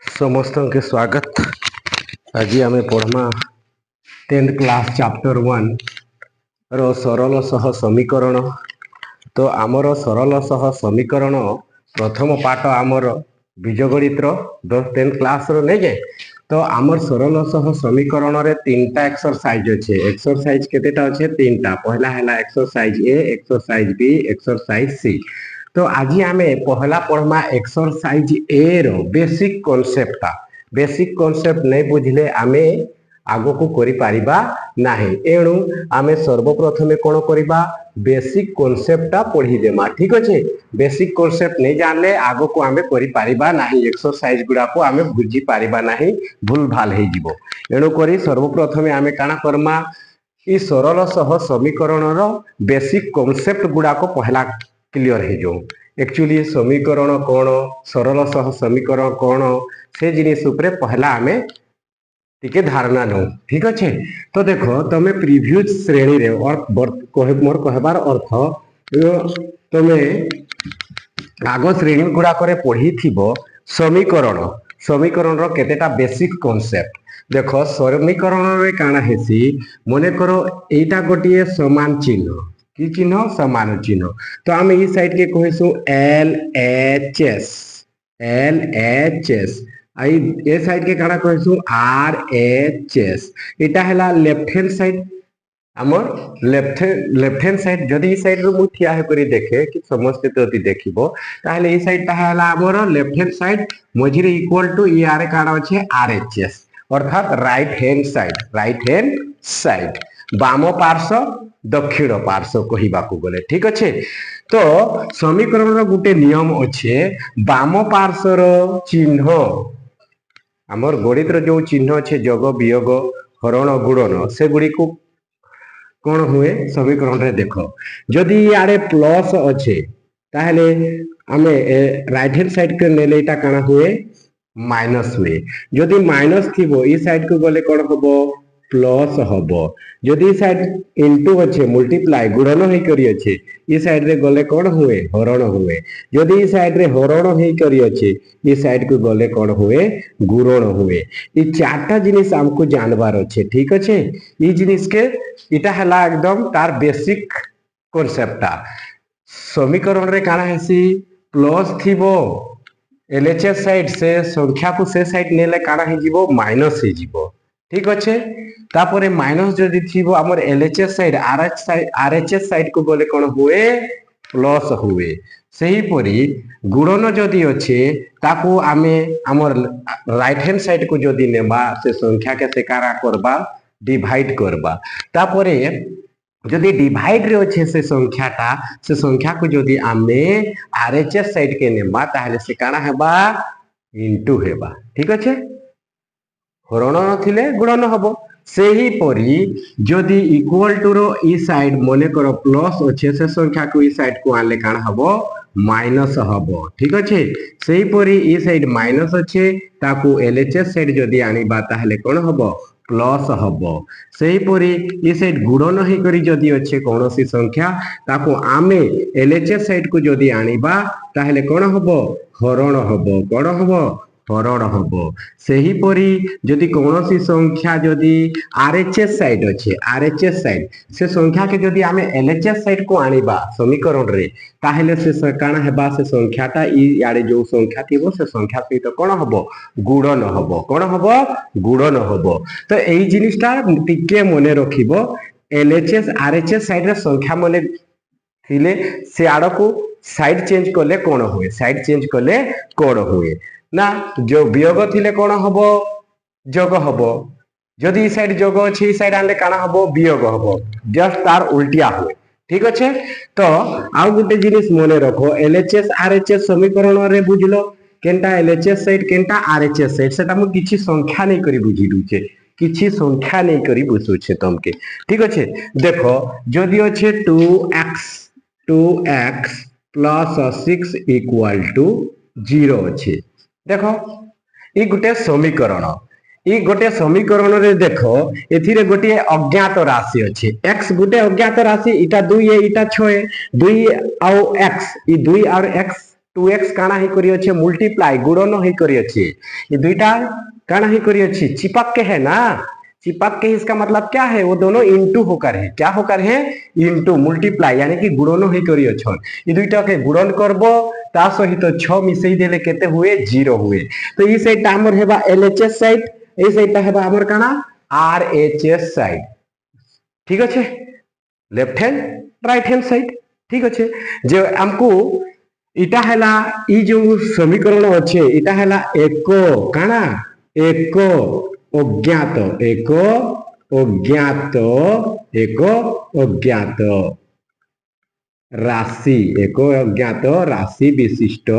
समस्त के स्वागत। आज आम पढ़मा 10th क्लास चैप्टर 1 रो सरल सह समीकरण। तो आमर सरल सह समीकरण प्रथम पाठ आमर बीजगणित 10th क्लास रो नहीं जे। तो आमर सरल सह समीकरण रे तीनटा एक्सरसाइज अच्छे। एक्सरसाइज केतेटा अच्छे? तीनटा। पहला है exercise A, exercise B, exercise C. तो आज आमे पहला पढ़मा एक्सरसाइज ए रो बेसिक कॉन्सेप्ट। बेसिक कॉन्सेप्ट नहीं बुझले आमे आगो को करि पारिबा नाही। एणु आमे सर्वप्रथमे कोन करिबा? बेसिक कॉन्सेप्ट पढ़ी देमा। ठीक अच्छे। बेसिक कॉन्सेप्ट नहीं जानले आगो को आमे करि पारिबा नाही। एक्सरसाइज गुडा को आमे बुझी पारिबा नाही, भूल भाल हे जिवो। एणु करी सर्वप्रथमे आमे काना करमा? ई सरल सह समीकरण रो बेसिक कॉन्सेप्ट गुडा को पहला क्लियर हो जाऊ। एक्चुअली समीकरण कौन, सरल सह समीकरण कौन, से जिनिस उपरे पहला आमे टिके धारणा नौ। ठीक अच्छे। तो देखो तमे प्रीवियस श्रेणी रे और मोर कहबार अर्थ तमे आग श्रेणी गुड़ा करे पढ़ी थिबो समीकरण। समीकरण रो केतेटा बेसिक कॉन्सेप्ट देखो। समीकरण रे काना हेसी, मने करो एटा गोटिए समान चिन्ह। कि चिन्ह? समान चिन्ह। तो आम ई साइड के कहसु L H S. L H S. आई ए साइड के काना कहसु आर एच एस। इटा हैला लेफ्ट हैंड साइड। आमर लेफ्ट हैंड साइड जदि ई साइड रो मु ठिया हे करी देखे कि समस्त जदि देखिबो ताहले ई साइड ता हैला आमर लेफ्ट हैंड साइड, मझिरे इक्वल टू ई आर काना अछि आर एच एस, अर्थात right hand side. Right hand side बाम पार्श्व दक्षिण पार्श्व कहिबा को गले। ठीक अच्छे। तो समीकरण रो गुटे नियम अच्छे, बाम पार्श्व रो चिन्ह आमर गणित रो जो चिन्ह अच्छे जग वियोग हरण गुणन से गुडी को कौन हुए समीकरण रे देखो। जदि आड़े प्लस अच्छे ताहले आमे राइट हैंड साइड के नेले इटा काना हुए? माइनस हुए। जदि माइनस थिबो ई साइड को गले कौन हबो? प्लस हबो। जदि साइड इनटू अच्छे मल्टीप्लाई गुणन होई करी अच्छे, ई साइड रे गले कौन हुए? हरण हुए। जदि ई साइड रे हरण होई करी अच्छे, ई साइड को गले कौन हुए? गुणन हुए। ई चारटा जिनिस हमको जानबार अच्छे। ठीक अच्छे। ई जिनिस के इटा हला एकदम तार बेसिक कॉन्सेप्ट। समीकरण रे काना हेसी? प्लस थिबो एलएचएस साइड से संख्या को से साइड नेले काना हे जिवो? माइनस हे जिवो। ठीक अच्छे। तापरे माइनस जदि थिबो हमर एलएचएस साइड आरएचएस साइड को गले कोन हुए? प्लस हुए। सही परी गुणन जदि अच्छे ताको आमे हमर राइट हैंड साइड को जदि नेबा से संख्या के से कारा करबा? डिवाइड करबा। तापरे जदि डिवाइड रे अच्छे से संख्या को जदि आमे आरएचएस साइड के नेबा ताहले से काना हेबा? इनटू हेबा। ठीक अच्छे। हरण नथिले गुणन हबो। सही परी जदि इक्वल टू रो ई साइड मने करो प्लस अच्छे से संख्या को ई साइड को आले काना हबो? माइनस हबो। ठीक अच्छे। सही परी ई साइड माइनस अच्छे ताको एलएचएस साइड जदि आनिबा ताहले कोन हबो? प्लस हबो। सही परी ई साइड गुणन हे करी जदि अच्छे कोनोसी संख्या ताको आमे एलएचएस साइड को जदि आनिबा ताहले कोन हबो? हरण हबो। कोन हबो? हरण हबो। सही परी जदि कोनोसी संख्या जदि आरएचएस साइड अच्छे, आरएचएस साइड से संख्या के जदि आमे एलएचएस साइड को आनिबा समीकरण रे ताहले से काना हेबा? से संख्याटा ई याडे जो संख्या थिबो से संख्या सहित कोन हबो? गुणन हबो। कोन हबो? गुणन हबो। तो एई जिनिसटा टिके मने रखिबो। एलएचएस आरएचएस साइड रे संख्या मने थिले से आड़ को साइड चेंज कले कोन हुए? साइड चेंज कले कोन हुए ना? जो वियोग थिले कोन हबो? जोग हबो। जदि साइड जोग अछि ई साइड आनले काना हबो? वियोग हबो। जस्ट तार उल्टिया हुए। ठीक अच्छे। तो आउ गुटे जिनिस मने रखो, एलएचएस आरएचएस समीकरण रे बुझलो केनटा एलएचएस साइड केनटा आरएचएस साइड सेटा मु किछि संख्या नै करी बुझी दुचे। किछि संख्या नै करी बुझुछे तमके। ठीक अच्छे। देखो जदि अच्छे 2x प्लस 6 इक्वल टू 0 अच्छे। देखो ई गुटे समीकरण। ई गोटे समीकरण रे देखो एथिरे गोटे अज्ञात राशि अच्छे। x गोटे अज्ञात राशि, इटा 2 इटा 6 2 आउ x ई 2 और x 2x काना ही करी अच्छे मल्टीप्लाई गुणन ही करी अच्छे, ये दुईटा काना ही करी अच्छी चिपक के है ना, चिपक के इसका मतलब क्या है, वो दोनों इंटू होकर है, क्या होकर है, इंटू मल्टीप्लाई यानी कि गुणन ही करी अच्छन, ये दुईटा के गुणन करबो ता सहित 6 मिसई देले केते हुए 0 हुए, तो ई साइड हमर हेबा LHS साइड, ए साइड हेबा हमर काना RHS साइड, ठीक अच्छे, left hand right hand side, ठीक अच्छे। जे हमको इटा हैला ई जो समीकरण अच्छे इटा हैला एको काना एको अज्ञात एको अज्ञात एको अज्ञात राशि एको अज्ञात राशि विशिष्ट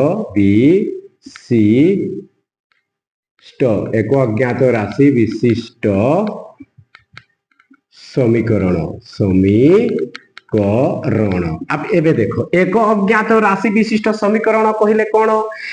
एको अज्ञात राशि विशिष्ट समीकरण समीकरण। अब एबे देखो एक अज्ञात राशि विशिष्ट समीकरण कहले कौन,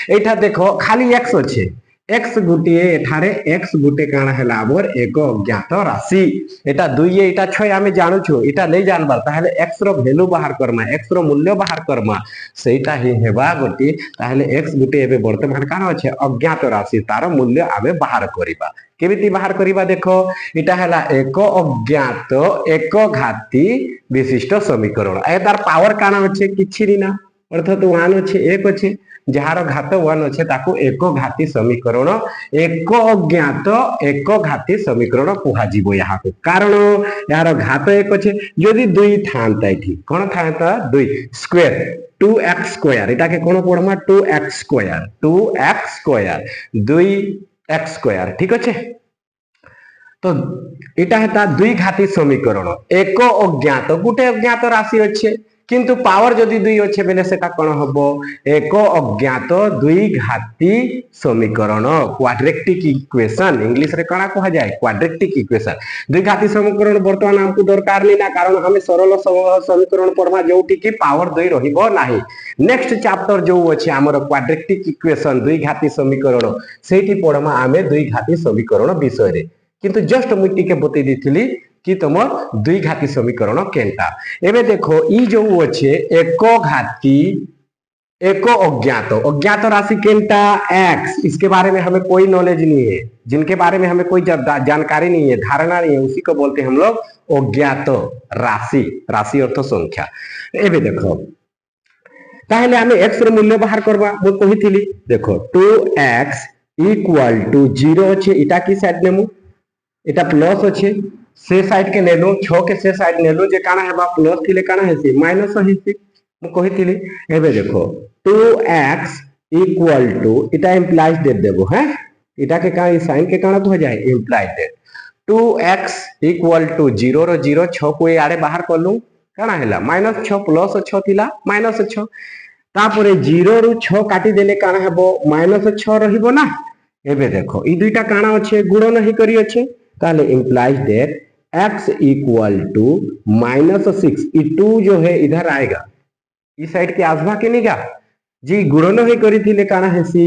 एठा देखो खाली x अच्छे, x गुटे एठारे x गुटे काना हैला हमर एक अज्ञात राशि, एटा 2 एटा 6 आमे जानु छु, एटा नै जानबार ताहले x रो वैल्यू बाहर करमा, x रो मूल्य बाहर करमा, सेटा ही हेबा गोटी ताहले x गुटे एबे वर्तमान काना अच्छे अज्ञात राशि तार मूल्य आमे बाहर करिबा, केमिति बाहर करिबा देखो इटा हैला एक अज्ञात एक घाती विशिष्ट समीकरण, ए तार पावर काना अच्छे किछि ना अर्थात 1 अच्छे 1 अच्छे जार घात 1 अच्छे ताको एक घाती समीकरण एक अज्ञात एक घाती समीकरण कुहा जीवो यहाँ को, कारण यार घात 1 अच्छे यदि 2 थांता एठी कोन थांता 2 स्क्वायर 2x स्क्वायर एटा के कोन पड़मा 2x स्क्वायर 2x स्क्वायर, ठीक अच्छे। तो इटा हेता 2 घाती समीकरण एक अज्ञात गुटे अज्ञात राशि अच्छे किंतु पावर जदि 2 अच्छे बेले सेटा कोन हबो एक अज्ञात 2 घाती समीकरण क्वाड्रेटिक इक्वेशन, इंग्लिश रे काना कहा जाए क्वाड्रेटिक इक्वेशन। 2 घाती समीकरण वर्तमान हमको दरकार नहीं ना, कारण हमें सरल समीकरण पढ़वा जोटी की पावर 2 रहिबो नाही। नेक्स्ट चैप्टर जो अछि हमर क्वाड्रेटिक इक्वेशन 2 घाती समीकरण सेठी पढ़मा आमे 2 घाती समीकरण विषय रे, किंतु जस्ट मुई टिके बतै दिथिली कि तुम 2 घाती समीकरण केनटा। एबे देखो ई जो अच्छे एक घाती एक अज्ञात अज्ञात राशि केनटा x, इसके बारे में हमें कोई नॉलेज नहीं है, जिनके बारे में हमें कोई जानकारी नहीं है धारणा नहीं है उसी को बोलते हैं हम लोग अज्ञात राशि, राशि अर्थ संख्या। एबे देखो ताहले हमें x रो मूल्य बाहर करबा मो कहिथिली देखो 2x इक्वल टू 0 अच्छे इटा की साइड नेमु इटा प्लस अच्छे से साइड के नेलु 6 के से साइड नेलु जे काना हेबा प्लस थिले काना हेसी माइनस हेसी मु कहिथिली। एबे देखो 2x इक्वल टू इटा इंप्लाइज दे देबो है इटा के का साइन के काना हो जाए इंप्लाइज दे 2x इक्वल टू 0 रो 0 6 को आड़े बाहर करलु काना हैला माइनस 6 प्लस 6 थिला माइनस 6 तापरे 0 रु 6 काटी देले काना हेबो माइनस 6 रहिबो ना। एबे देखो ई दुईटा काना अच्छे गुणन ही करी अच्छे ताले implies that x equal to -6, ई 2 जो है इधर आएगा इस साइड के आसभा के निगा जी गुणन ही करी थिले काना हेसी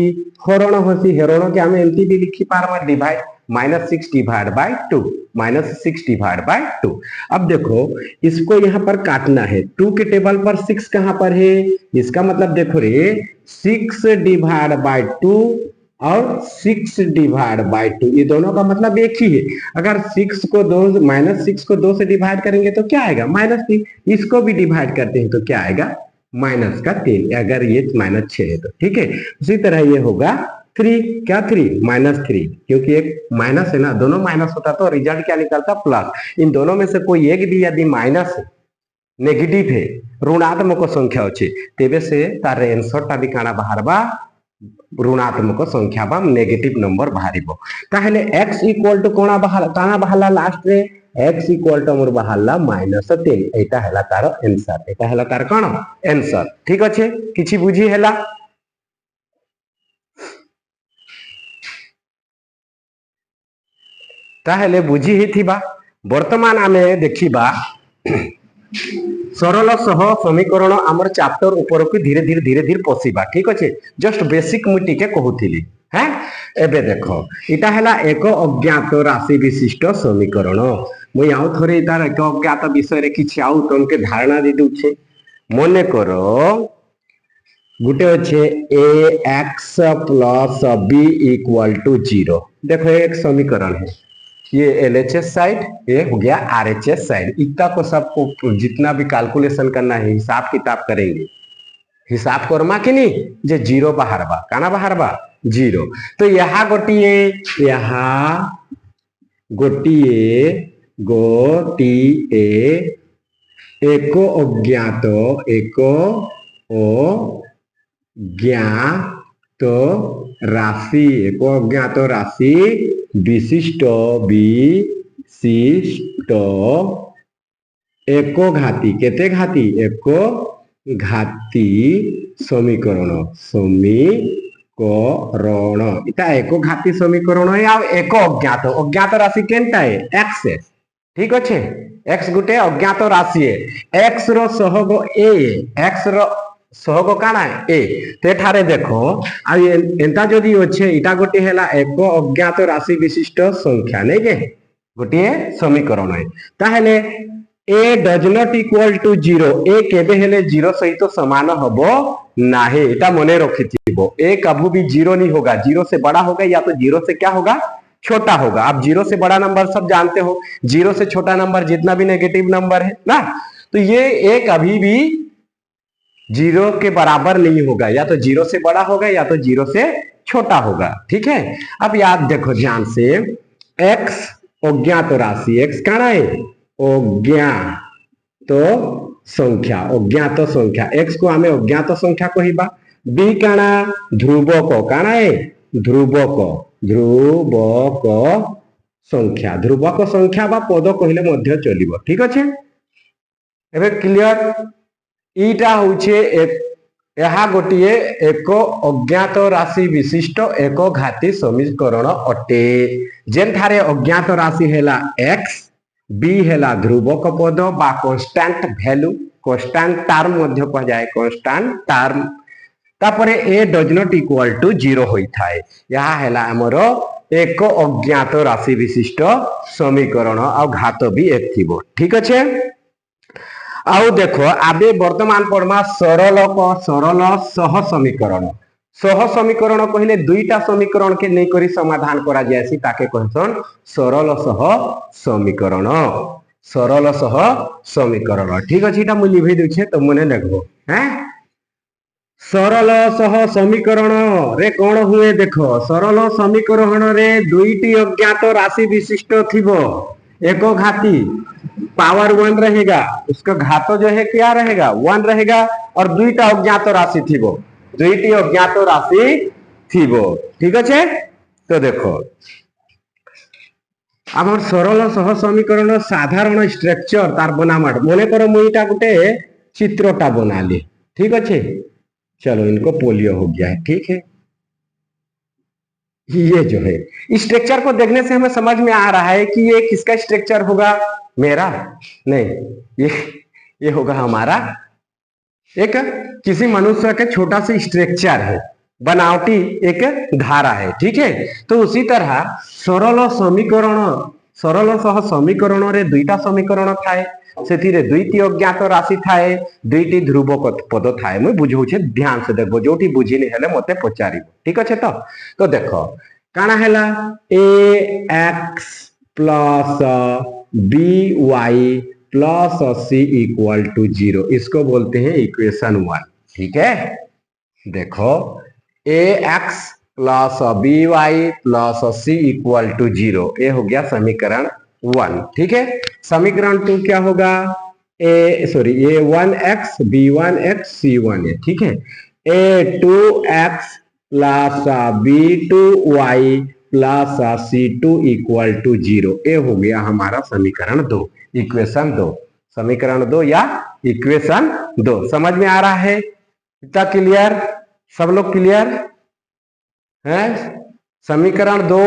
हरण होसी हरण के हमें एमटी भी लिखी पारमा divide -6 divide by 2 -6 divide by 2। अब देखो इसको यहाँ पर काटना है 2 के टेबल पर 6 कहाँ पर है, इसका मतलब देखो रे 6 डिवाइड बाय 2 और 6 डिवाइड बाय 2 ये दोनों का मतलब एक ही है। अगर 6 को 2 -6 को 2 से डिवाइड करेंगे तो क्या आएगा -3, इसको भी डिवाइड करते हैं तो क्या आएगा -3, अगर ये -6 है तो ठीक है। उसी तरह ये होगा 3 क्या 3 -3 क्योंकि एक माइनस है ना, दोनों माइनस होता तो रिजल्ट क्या निकलता प्लस। इन दोनों में से कोई एक भी यदि माइनस नेगेटिव है ऋणात्मक संख्या अच्छे तेबे से तार आंसर टा भी काना बाहरबा ऋणात्मक संख्या बा नेगेटिव नंबर बाहरिबो। ताहले x इक्वल टू कोना बाहर काना बाहरला लास्ट रे x इक्वल टू मोर बाहरला -3 एटा हैला तार आंसर, एटा हैला तार कोन आंसर, ठीक अच्छे किछि बुझी हैला। ताहले बुझी ही थिबा वर्तमान आमे देखिबा सरल सह समीकरण आमर चैप्टर ऊपर को धीरे धीरे पशिबा, ठीक अच्छे जस्ट बेसिक मुई टिके कहूथिली हैं। एबे देखो इटा हैला एक अज्ञात राशि विशिष्ट समीकरण, मुई आउ थरे तार एक अज्ञात विषय रे किछि आउ तुमके धारणा दे दूछे। मने करो गुटे अच्छे A X plus B equal to 0। देखो एक समीकरण है, ये LHS साइड, ये हो गया RHS साइड। इतना को सबको जितना भी कैलकुलेशन करना है हिसाब किताब करेंगे, हिसाब करमा कि नहीं जे 0 बाहर बा, काना बाहर बा 0। तो यहाँ गोटिए एक अज्ञात राशि विशिष्ट एक घाती केते घाती एक घाती समीकरण इटा एक घाती समीकरण है आ एक अज्ञात राशि केनटा है एक्स है। ठीक अच्छे, एक्स गुटे अज्ञात राशि है, एक्स रो सहग ए, एक्स रो सहग काना है ए। तेठारे देखो आ एंता जदी अच्छे इटा गोटे हैला एक अज्ञात राशि विशिष्ट संख्या नहीं के गोटे समीकरण है। ताहले ए डज नॉट इक्वल टू 0, ए केबे हेले 0 सहित समान हबो नाही, इटा मने रखिथिबो। ए कभी भी 0 नहीं होगा, 0 से बड़ा होगा या तो 0 से क्या होगा छोटा होगा। आप 0 से बड़ा नंबर सब जानते हो, 0 से छोटा नंबर जितना भी नेगेटिव नंबर है ना, तो ये ए कभी भी 0 के बराबर नहीं होगा, या तो 0 से बड़ा होगा या तो 0 से छोटा होगा। ठीक है, अब याद देखो ध्यान से, एक्स अज्ञात राशि, एक्स काना है अज्ञात संख्या, एक्स को आमे अज्ञात संख्या कहिबा। बी काना ध्रुवक, काना है ध्रुवक संख्या बा पद कहले मध्य चलिबो। ठीक अच्छे, एबे क्लियर। ईटा होचे यहा गोटिए एक अज्ञात राशि विशिष्ट एक घाती समीकरण अटे, जेन थारे अज्ञात राशि हेला एक्स, बी हेला ध्रुवक पद बा कांस्टेंट वैल्यू, कांस्टेंट टर्म मध्य कह जाए, कांस्टेंट टर्म। तापरे ए डज नॉट इक्वल टू 0 होई थाए, यहा हेला हमरो एक अज्ञात राशि विशिष्ट समीकरण आ घात भी एक थिबो। ठीक अच्छे, आउ देखो आबे वर्तमान पढ़मा सरल सह समीकरण। सह समीकरण कहले दुईटा समीकरण के नहीं करी समाधान करा जायसी, ताके कहसन सरल सह समीकरण, सरल सह समीकरण। ठीक अछि, इटा मु लिखि देछे तो मने देखबो हैं। सरल सह समीकरण रे कौन हुए देखो, सरल समीकरण रे दुईटी अज्ञात राशि विशिष्ट थिबो, एक घाती पावर 1 रहेगा, उसका घात जो है क्या रहेगा 1 रहेगा, और दुईटा अज्ञात राशि थिबो, दुईटी अज्ञात राशि थिबो। ठीक अच्छे, तो देखो आम सरल सह समीकरण साधारण स्ट्रक्चर तार बनावट मने करो मुईटा गुटे चित्रटा बना ली। ठीक अच्छे, चलो इनको पोलियो हो गया है। ठीक है, ये जो है स्ट्रक्चर को देखने से हमें समझ में आ रहा है कि ये किसका स्ट्रक्चर होगा, मेरा नहीं, ये होगा हमारा एक किसी मनुष्य के छोटा सा स्ट्रक्चर है, बनावटी एक धारा है। ठीक है, तो उसी तरह सरल सह समीकरण रे दुईटा समीकरण थाए, सेथिरे दुईटी अज्ञात राशि थाए, दुईटी ध्रुवक पद थाए। मुई बुझौछे, ध्यान से देखो, जोटी बुझिनी हेले मते पचारिबो। ठीक अच्छे, तो देखो काना हेला A X plus B Y plus C equal to 0, इसको बोलते हैं इक्वेशन 1। ठीक है, देखो A X plus B Y plus C equal to 0, ये हो गया समीकरण 1। ठीक है, समीकरण 2 क्या होगा, a 1 x b 1 x c 1 है। ठीक है, a 2 x plus b 2 y plus c 2 equal to 0, ये हो गया हमारा समीकरण 2, इक्वेशन 2, समीकरण 2 या इक्वेशन 2। समझ में आ रहा है, इतना क्लियर, सब लोग क्लियर है। समीकरण 2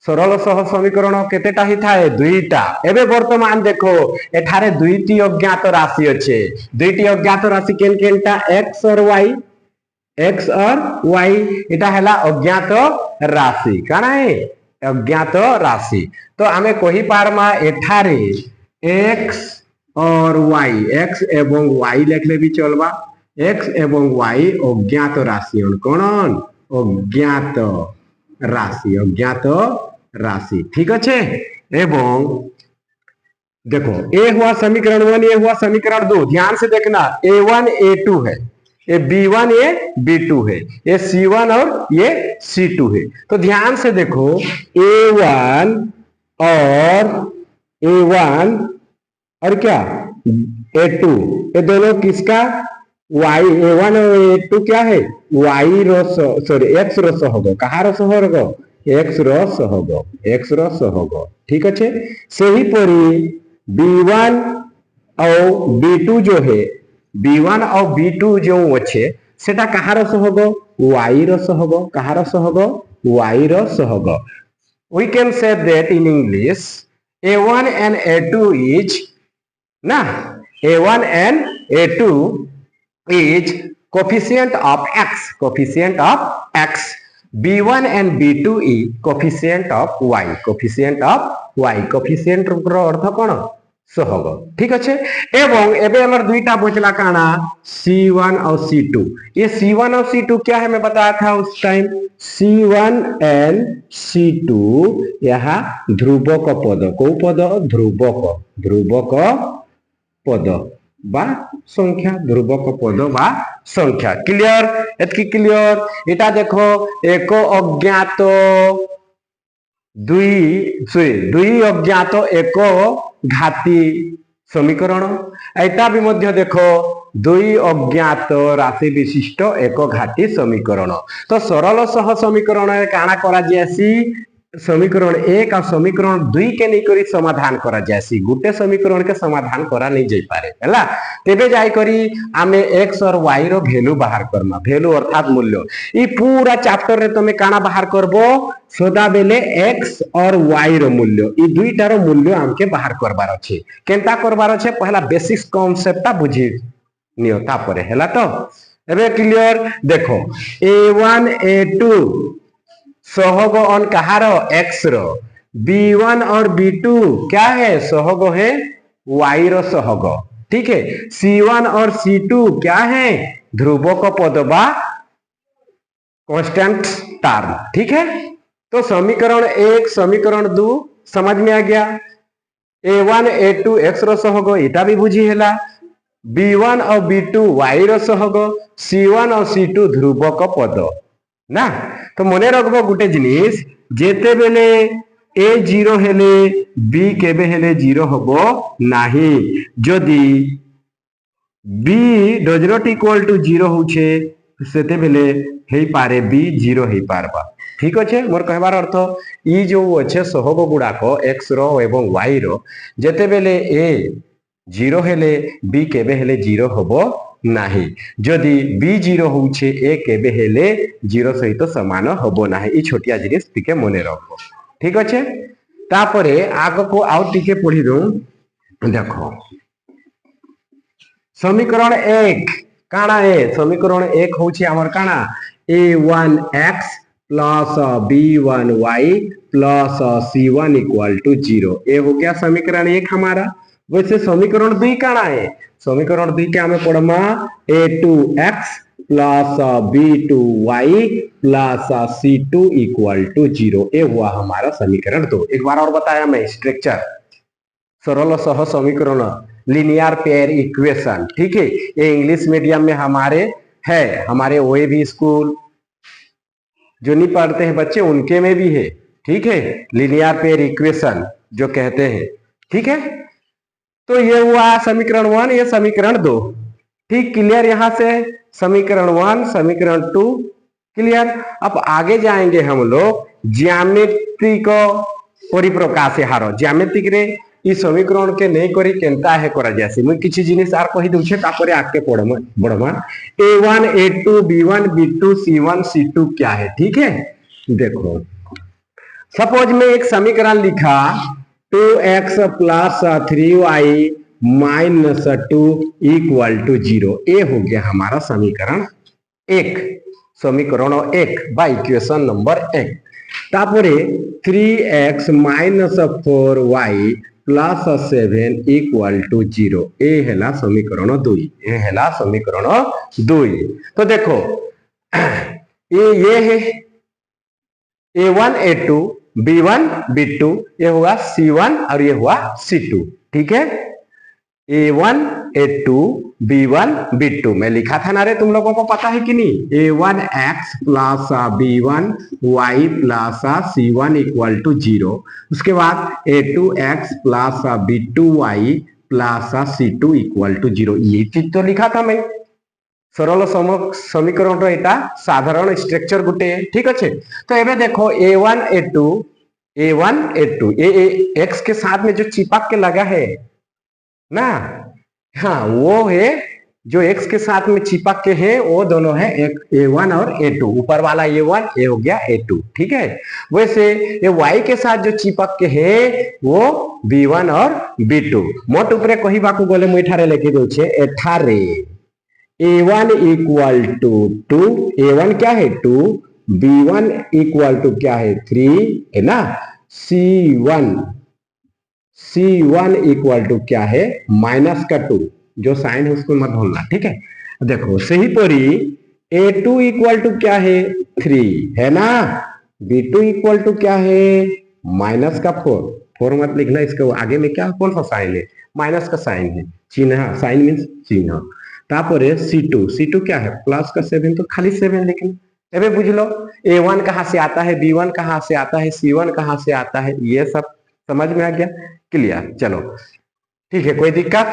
सरल सह समीकरण केतेटा ही थाए, दुईटा। एबे वर्तमान देखो एठारे दुईटी अज्ञात राशि अच्छे, दुईटी अज्ञात राशि केन केनटा एक्स और वाई, एक्स और वाई, इटा हैला अज्ञात राशि, काना है अज्ञात राशि। तो आमे कहि पारमा एठारे एक्स और वाई, एक्स एवं वाई लिखले भी चलबा, एक्स एवं वाई अज्ञात राशि कौन अज्ञात राशि ठीक अच्छे। एवं देखो ए हुआ समीकरण 1, ये हुआ समीकरण 2। ध्यान से देखना A1 A2 है, ये B1 ये B2 है, ये C1 और ये C2 है। तो ध्यान से देखो A1 और A1 और क्या A2, ये दोनों किसका y A1 और A2 क्या है y रो सॉरी x रो सहग कहार सहग x रो सहग ठीक अच्छे। सही परी B1 और B2 जो है B1 और B2 जो अच्छे सेटा कहार सहग y row सहग Kahar सहग y row सहग। We can say that in English A1 and A2 is ना A1 and A2 is coefficient of x, B1 and B2 is coefficient of y, coefficient रो अर्थ कौन सहग ठीक अच्छे। एवं एबे हमर दुईटा बचला काना C1 और C2। ये C1 और C2 क्या है मैं बताया था उस टाइम C1 एंड C2 यहाँ ध्रुवक पद को पद ध्रुवक पद बा संख्या ध्रुवक पद बा संख्या क्लियर एतकी क्लियर। इटा देखो एक अज्ञात दुई अज्ञात एक घाती समीकरण। एटा भी मध्य देखो दुई अज्ञात राशि विशिष्ट एक घाती समीकरण। तो सरल सह समीकरण काना करा जायसी समीकरण 1 और समीकरण 2 के नहीं समाधान करा जायसी गोटे समीकरण के समाधान करा नहीं जाई पारे हैला। तेबे जाई करी आमे x और y रो वैल्यू बाहर करना वैल्यू अर्थात मूल्य। ई पूरा चैप्टर रे तमे काना बाहर करबो सदा बेले x और y रो मूल्य ई दुईटा रो मूल्य हमके बाहर करबार अछि। केनता करबार अछि पहला बेसिक कांसेप्ट बुझी नियो तापरे हैला। तो एबे क्लियर देखो A1 A2 सहग on Kahar x row B1 और B2 क्या है सहग है y रो सहग ठीक है। C1 और C2 क्या है ध्रुवक पद बा कांस्टेंट टर्म ठीक है। तो समीकरण 1 समीकरण 2 समझ में आ गया। A1 A2 x रो सहग इटा भी बुझी हैला। B1 और B2 y रो सहग C1 और C2 ध्रुवक पद ना। तो मने रखबो गुटे जिनिस जेते बेले ए 0 हेले बी केबे हेले 0 हबो नाही जदि b does not equal to 0 होछे सेते बेले हेई पारे बी 0 हेई पारबा ठीक अच्छे। मोर कहबार अर्थ ई जो अच्छे सहग गुड़ाक एक्स रो एवं वाई रो जेते बेले ए 0 हेले बी केबे हेले 0 हबो नाही जदि बी 0 होउछे ए केबे हेले 0 सहित समान हबो नाही। ई छोटिया जिनिस टिके मने रखो ठीक अच्छे। तापरे आग को आउ टिके पढ़ी दो देखो समीकरण 1 काना है समीकरण 1 होउछे हमर काना A1x plus B1y plus C1 equal to 0 ये हो गया समीकरण 1 हमारा। वैसे समीकरण 2 काना है समीकरण 2 के हमें पढ़मा A2x plus B2y plus C2 equal to 0 ये हुआ हमारा समीकरण 2। एक बार और बताया मैं स्ट्रक्चर सरल सह समीकरण लिनियर पेयर इक्वेशन ठीक है। ये इंग्लिश मीडियम में हमारे है हमारे OAV स्कूल जो नहीं पढ़ते हैं बच्चे उनके में भी है ठीक है लिनियर पेयर इक्वेशन जो कहते हैं ठीक है। तो ये हुआ समीकरण 1 ये समीकरण 2 ठीक क्लियर। यहां से समीकरण 1 समीकरण 2 क्लियर। अब आगे जाएंगे हम लोग ज्यामितिक परिप्रकाश हार ज्यामितिक रे ई समीकरण के नहीं करी केनता है करा जैसे मुई किछि जिनिस आर कहि दउछे तापरे आके पढ़मा A1 A2 B1 B2 C1 C2 क्या है ठीक है। देखो सपोज में एक समीकरण लिखा 2x plus 3y minus 2 equal to 0 ये हो गया हमारा समीकरण 1 बा इक्वेशन नंबर 1। तापरे 3x minus 4y plus 7 equal to 0 ए है समीकरण 2 ए है समीकरण 2। तो देखो ये है A1 A2 B1 B2 ये हुआ C1 और ये हुआ C2। ठीक है A1 A2 B1 B2 मैं लिखा था ना रे, तुम लोगों को पता है कि नहीं। A1 x plus B1 y plus C1 equal to 0। उसके बाद A2 x plus B2 y plus C2 equal to 0 ये चीज तो लिखा था मैं। सरल समीकरण एटा साधारण स्ट्रक्चर गुटे। ठीक अच्छे तो एबे देखो A1 A2 ए x के साथ में जो चिपक के लगा है ना, हाँ वो है जो x के साथ में चिपक के है वो दोनों है A1 और A2। ऊपर वाला A1 ये हो गया A2। ठीक है वैसे ये y के साथ जो चिपक के है वो B1 और B2। मोट ऊपर कहिबा को गले मु एठारे लेके दउछे एठारे A1 इक्वल टू 2 A1 क्या है 2 B1 इक्वल टू क्या है 3 है ना C1 इक्वल टू क्या है माइनस का 2 जो साइन है उसको मत भूलना। ठीक है देखो सही परी A2 इक्वल टू क्या है 3 है ना B2 इक्वल टू क्या है माइनस का 4 मत लिखना इसके आगे में क्या कौन सा साइन है माइनस का साइन है चिन्ह साइन मीन्स चिन्ह। तापरे C2 क्या है प्लस का 7 तो खाली 7 लिखना। एबे बुझ लो A1 कहां से आता है B1 कहां से आता है C1 कहां से आता है ये सब समझ में आ गया क्लियर। चलो ठीक है कोई दिक्कत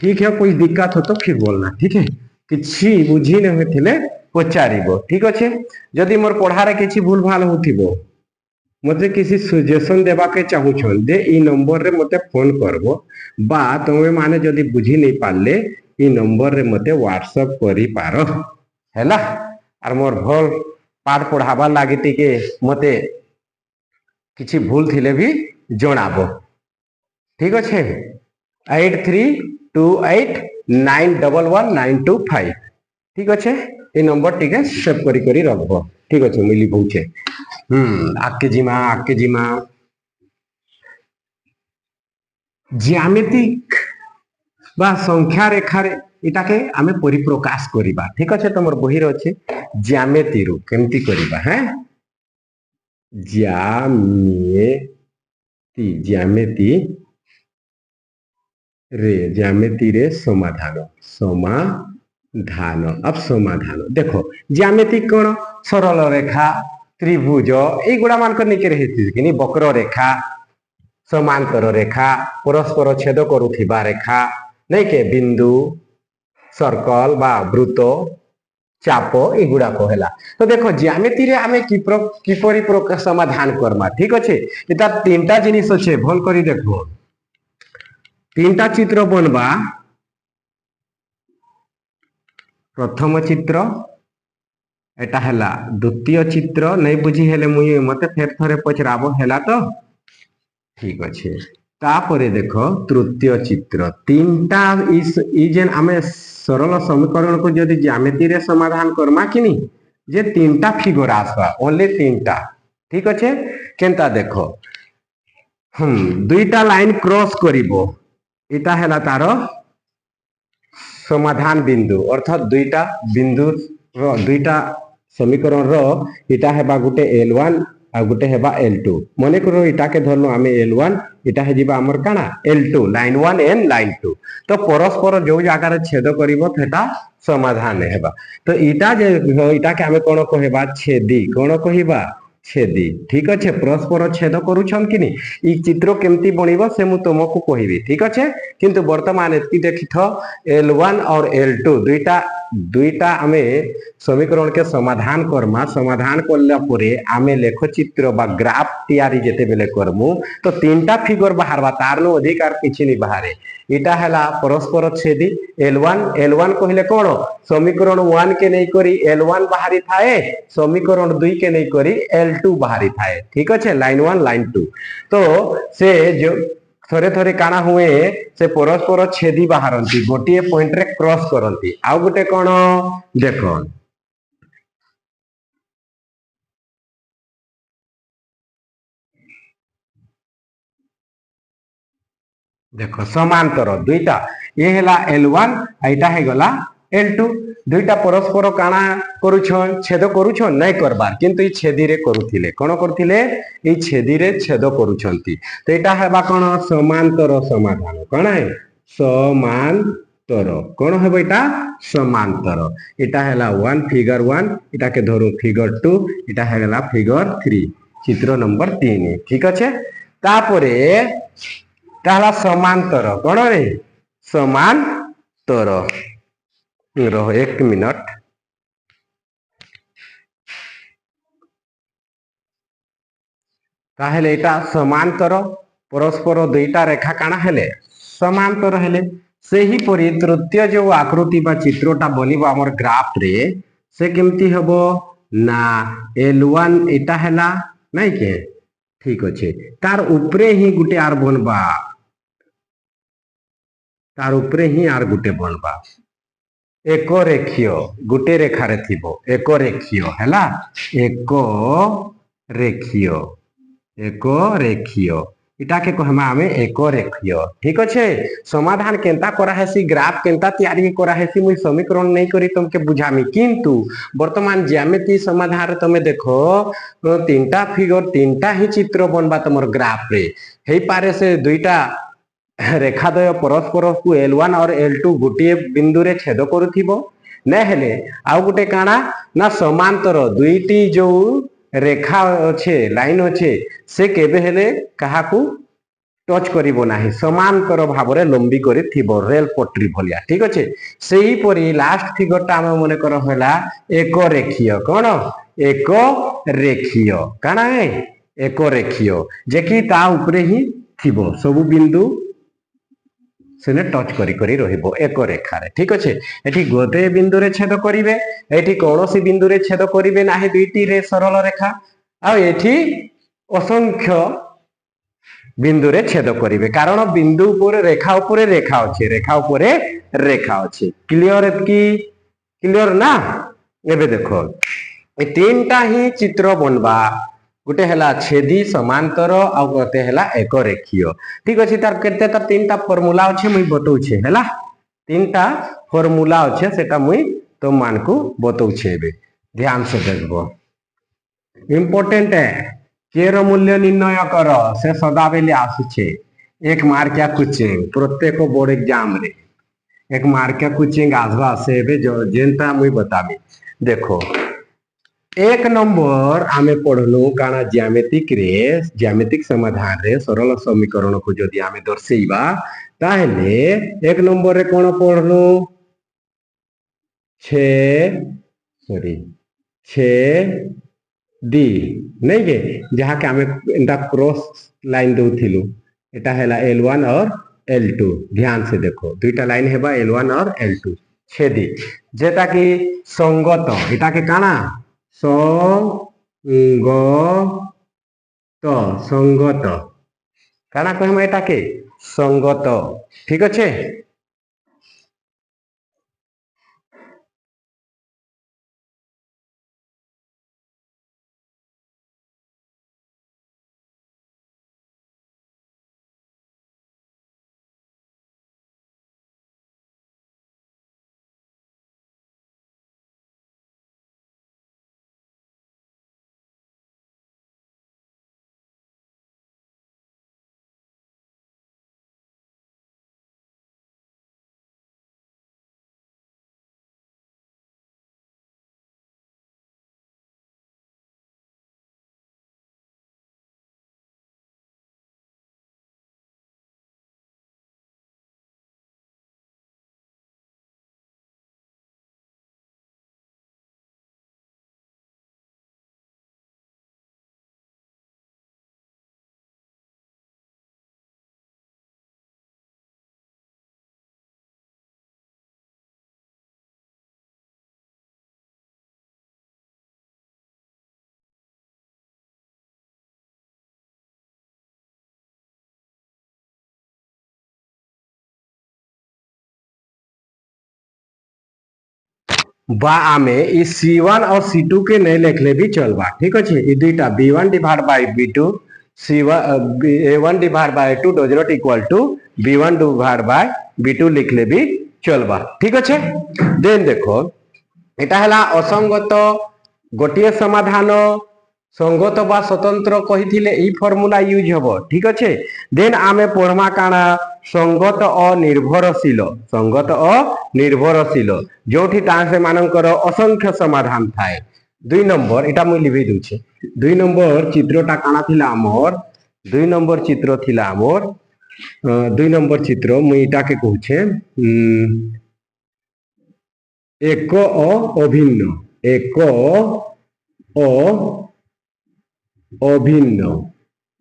ठीक है कोई दिक्कत हो तो फिर बोलना। ठीक है किछि बुझी न होथिले पचारिबो। ठीक अच्छे जदि मोर पढ़ारे किछि भूल भाल होथिबो मते किसी सजेशन देबा के चाहू छन दे ई नंबर रे मते फोन करबो बा तुमे माने जदि बुझी नहीं पाले ई नंबर रे मते व्हाट्सएप करी पारो हैला। आर मोर भल पाठ पढ़ाबा लागि टिके मते किछि भूल थिले भी जणाबो। ठीक अच्छे 8328911925। ठीक अच्छे ये नंबर टिके सेव करी रखबो। ठीक अच्छे मिली बुझे आके जिमा ज्यामितिक बा संख्या रेखारे इटाके आमे परिप्रकाश करिबा। ठीक अच्छे तमर बही रे अछि ज्यामिति रु केमती करिबा हैं ज्यामिति रे समाधान अब समाधान देखो ज्यामिति कौन सरल रेखा त्रिभुज एगुड़ा मान निके रही कि वक्र रेखा समांतर रेखा परस्पर छेद करुथिबा रेखा नहीं के बिंदु सर्कल बा वृत्त चाप एगुड़ा कहला। तो देखो ज्यामिति रे आमे किपरि प्रकार समाधान करमा। ठीक अच्छे इता तीनटा जिनिस अच्छे भल करी देखो तीनटा चित्र बनवा। प्रथम चित्र एटा हैला द्वितीय चित्र नहीं बुझी हेले मुई मते फेर थरे पचराबो हैला तो ठीक अच्छे। तापरे देखो तृतीय चित्र तीनटा ई जेन आमे सरल समीकरण को जदि ज्यामिति रे समाधान करमा कि नहीं जे तीनटा फिगर आसवा ओनली तीनटा। ठीक अच्छे केनता देखो दुईटा लाइन क्रॉस करिवो इटा हैला तारो समाधान बिंदु अर्थात दुईटा बिंदु दुईटा समीकरण रो इटा हेबा गुटे L1 आ गुटे हेबा L2 मने करो इटा के धरलो आमे L1 इटा हे जिबा हमर काना L2 लाइन 1 एंड लाइन 2 तो परस्पर जो जगह रे छेद करिवो सेटा समाधान हेबा। तो इटा जे इटा के आमे कोन कहबा छेदी कोन कहिबा छेदी। ठीक अच्छे परस्पर छेद करूछन कि नहीं ई चित्र केमती बनिबो से मु तुमको कहिबी। ठीक अच्छे किंतु वर्तमान एति देखिथ L1 और L2 दुईटा आमे समीकरण के समाधान करमा समाधान करला परे आमे लेख चित्र बा ग्राफ तैयारी जेते बेले करमु तो तीनटा फिगर बाहरबा तारनो अधिकार किछि नहीं बाहरे इटा हैला परस्पर छेदी L1 कहले कोन समीकरण 1 के नहीं करी L1 बाहरी थाए समीकरण 2 के नहीं करी L2 बाहरी थाए। ठीक अच्छे लाइन 1 लाइन 2 तो से जो थोड़े थोड़े काना हुए से परस्पर छेदी बाहरती गोटे पॉइंट रे क्रॉस करती आउ गोटे कौन देखो देख समांतर दुईटा ये है L1 एटा है गला L2 दुईटा परस्पर काना करूछन छेद करूछन नहीं करबार किंतु ये छेदी रे करूथिले कोन करथिले ये छेदी रे छेद करूछंती तो एटा हेबा कोन समांतर समाधान कोन है समांतर कोन हेबो एटा समांतर एटा हैला 1 फिगर 1 एटा के धरू फिगर 2 एटा हैला फिगर 3 चित्र नंबर 3 ठीक अच्छे तापरे ताला समांतर कोन रे समांतर रहो 1 मिनट ताहेले एटा समांतर परस्पर दुईटा रेखा काना हेले समांतर हेले सेही परी तृतीय जो आकृति बा चित्रटा बनिबो हमर ग्राफ रे से केमती हबो ना L1 एटा हैला नहीं के ठीक अच्छे तार ऊपरे ही गुटे आर बनबा तार ऊपरे ही आर गुटे बनबा एक रेखीय गुटे रेखा रे थिबो एक रेखीय हैला एक रेखीय इटा के कहमा हमें एक रेखीय ठीक अच्छे समाधान केनता करा हेसी ग्राफ केनता तैयारी करा हेसी मुई समीकरण नहीं करी तुमके बुझामी किंतु वर्तमान ज्यामिति समाधान रे तमे देखो तीनटा फिगर तीनटा ही चित्र बनबा तमर ग्राफ रे हेई पारे से दुईटा रेखाद्वय परस्पर को L1 और L2 गोटे बिंदु रे छेद करूथिबो ने हेले आउ गोटे काना ना समांतर दुईटी जो रेखा अच्छे लाइन अच्छे से केबे हेले काहाकू टच करिबो नाही समांतर भाबरे लंबी करी थिबो रेल पटरी भलिया ठीक अच्छे सेही परी लास्ट फिगरटा हम मने कर होला एक रेखीय कोन एक रेखीय काना है एक रेखीय जेकी ता ऊपरे ही थिबो सब बिंदु सेने टच करी करी रहिबो एक रेखा रे ठीक अच्छे एठी गोटे बिंदु रे छेद करिवे एठी कोनोसी बिंदु रे छेद करिवे नाही दुईटी रे सरल रेखा आ एठी असंख्य बिंदु रे छेद करिवे कारण बिंदु ऊपर रेखा ऊपर रेखा अच्छे क्लियर की क्लियर ना एबे देखो ए तीनटा ही चित्र बनबा गोटे हैला छेदी समांतर आ गोटे हैला एक रेखीय ठीक अछि तार केते तार तीनटा फार्मूला अछि मुई बतौछे हैला तीनटा फार्मूला अछि सेटा मुई तो मान को बतौछे एबे ध्यान से देखबो इंपोर्टेंट है केर मूल्य निर्णय कर से सदा बेले आसुछे एक मार्किया कोचिंग प्रत्येक बोर्ड एग्जाम रे एक मार्किया कोचिंग आसबा से एबे जेनता मुई बताबी देखो एक नंबर आमे पढ़लु काना ज्यामितिक समाधान रे सरल समीकरण को जदि आमे दर्शेइबा ताहेले एक नंबर रे कोन पढ़लु 6 डी नहीं के जहाँ के आमे इंदा क्रॉस लाइन दउथिलु एटा हैला L1 और L2 ध्यान से देखो दुईटा लाइन हेबा L1 और L2 छेदी जेटा कि संगत एटा के काना संगत काना कहमा एटा के संगत ठीक अच्छे बा आमे इस C1 और C2 के नहीं लिखले भी चलबा ठीक अच्छे ये दुईटा B1 divide by B2 A1 divide by A2 does not equal to B1 divide by B2 लिखले भी चलबा ठीक अच्छे। देन देखो एटा हला असंगत गोटे समाधान संगत बा स्वतंत्र कही ई फॉर्मूला यूज हबो ठीक अच्छे। देन आमे पढ़मा काना संगत अनिर्भरशील संगत अनिर्भरशील जोठी तासे मानकर असंख्य समाधान थाए। 2 नंबर एटा मुई लिखि दूचे 2 नंबर चित्रटा काना थिला हमर 2 नंबर चित्र थिला हमर 2 नंबर चित्र मुई एटा के कहूचे एक अभिन्न एक अभिन्न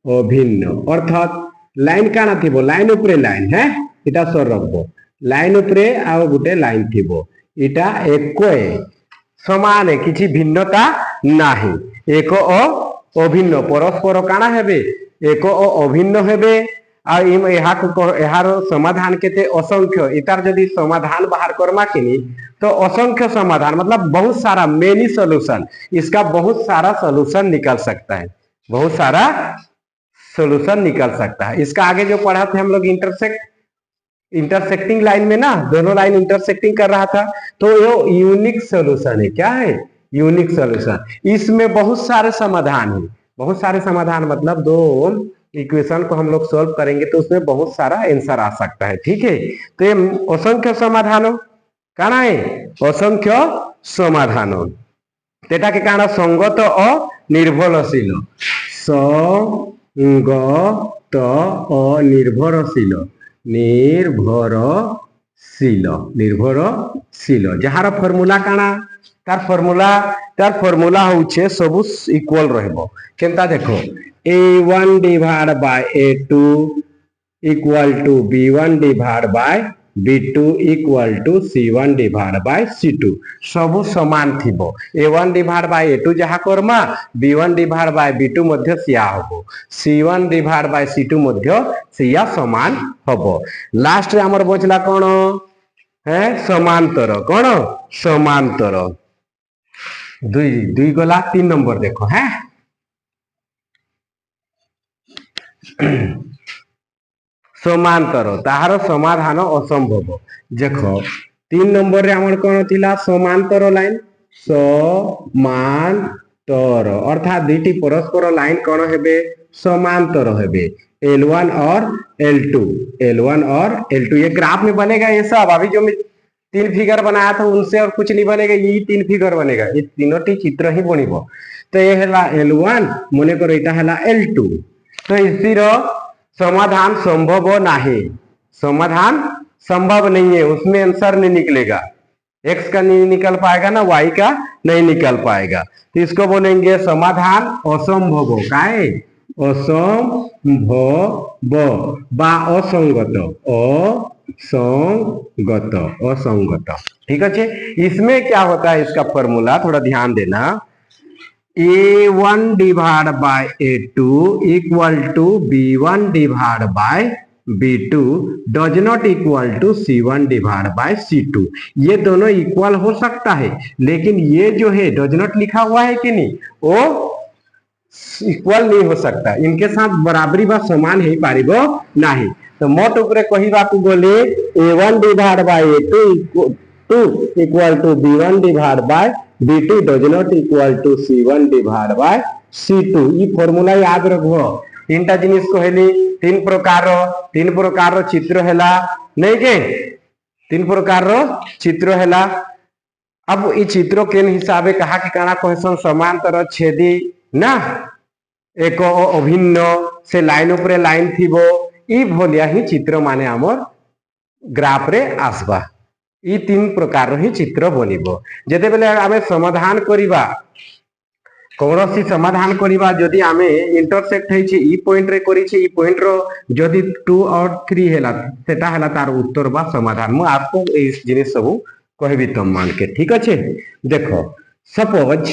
अभिन्न अर्थात लाइन काना थिबो लाइन उपरे लाइन है इटा सर रखबो लाइन उपरे आ गुटे लाइन थिबो इटा एक समान है किछि भिन्नता नाही एक अभिन्न परस्पर काना हेबे एक अभिन्न हेबे आ एहार समाधान केते असंख्य इतार जदि समाधान बाहर करमा किनी तो असंख्य समाधान मतलब बहुत सारा मेनी सॉल्यूशन इसका बहुत सारा सॉल्यूशन निकल सकता है बहुत सारा सॉल्यूशन निकल सकता है। इसका आगे जो पढ़ा थे हम लोग इंटरसेक्टिंग लाइन में ना दोनों लाइन इंटरसेक्टिंग कर रहा था तो ये यूनिक सॉल्यूशन है। क्या है यूनिक सॉल्यूशन। इसमें बहुत सारे समाधान है बहुत सारे समाधान मतलब दो इक्वेशन को हम लोग सॉल्व करेंगे तो उसमें बहुत सारा आंसर आ सकता है ठीक है। तो ये असंख्य समाधान काना है असंख्य समाधान तेटा के कारण संगत अनिर्भरशील संगत अनिर्भरशील निर्भरशील निर्भरशील जार फॉर्मूला काना तार फॉर्मूला होचे सब इक्वल रहबो केनता देखो A1 divide by A2 equal to B1 divide by B2 equal to C1 divide by C2 सब समान थिबो A1 डिवाइड बाय A2 जहा करमा B1 डिवाइड बाय B2 मध्य सिया हबो C1 डिवाइड बाय C2 मध्य सिया समान हबो। लास्ट रे हमर बचला कोन है समांतर कोन समांतर दुई दुई गला 3 नंबर देखो है समांतर ताहार समाधान असंभव देखो 3 नंबर रे हमर कोन थिला समांतर लाइन समांतर अर्थात दुईटी परस्पर लाइन कोन हेबे समांतर हेबे L1 और L2 ये ग्राफ में बनेगा ये सब अभी जो मैं 3 फिगर बनाया था उनसे और कुछ नहीं बनेगा ये 3 फिगर बनेगा ये तीनोटी चित्र ही बनिबो। तो ये हैला L1 मने करो इटा हैला L2 तो इसीर समाधान संभव नहीं समाधान संभव नहीं है उसमें आंसर नहीं निकलेगा x का नहीं निकल पाएगा ना y का नहीं निकल पाएगा तो इसको बोलेंगे समाधान असंभव का है असंभव बा असंगत असंगत ठीक है। इसमें क्या होता है इसका फॉर्मूला थोड़ा ध्यान देना A1 divide by A2 equal to B1 divide by B2 does not equal to C1 divide by C2 ये दोनों इक्वल हो सकता है लेकिन ये जो है डज नॉट लिखा हुआ है कि नहीं वो इक्वल नहीं हो सकता इनके साथ बराबरी बा समान ही पारिबो नहीं तो मोट ऊपर कहिबा को बोले A1 divide by A2 equal to B1 divide by B2 does not equal to C1 divide by C2 ई फॉर्मूला याद रखबो। तीनटा जिनिस कहली तीन प्रकार चित्र हैला नहीं के तीन प्रकार चित्र हैला। अब ई चित्र के हिसाबे कहा कि काना क्वेश्चन समांतर छेदी ना एक अभिन्न से लाइन उपरे लाइन थिबो ई भलिया ही चित्र माने हमर ग्राफ रे आसबा ई 3 प्रकार ही चित्र बनिबो जेते बेले आमे समाधान करिबा कौनसी समाधान करिबा जदि आमे इंटरसेक्ट है छी ई पॉइंट रे करी छी ई पॉइंट रो जदि 2 और 3 हैला सेटा हैला तार उत्तर बा समाधान मु आपको इस जिनिस सब कहबी तम मान के ठीक अछि। देखो सपोज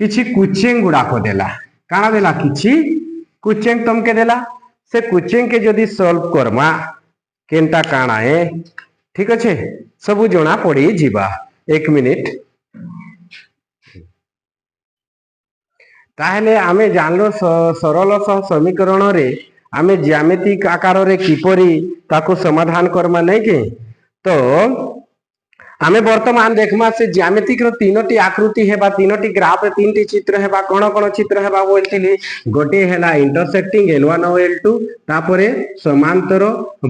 किछि क्वेश्चन गुडा को देला काना देला किछि क्वेश्चन तुमके देला से क्वेश्चन के जदि सॉल्व करमा केनता काना है ठीक अच्छे सब जना पड़ी जीवा 1 मिनिट ताहले आमे जानलो सरल सह समीकरण रे आमे ज्यामितिक आकार रे किपरि ताको समाधान करमा नहीं के तो आमे वर्तमान देखमा से ज्यामितिक रो तीनोटी आकृति हेबा तीनोटी ग्राफ रे तीनटी चित्र हेबा कोन कोन चित्र हेबा बोलतिली गोटे हेला इंटरसेक्टिंग L1 और L2 तापरे समांतर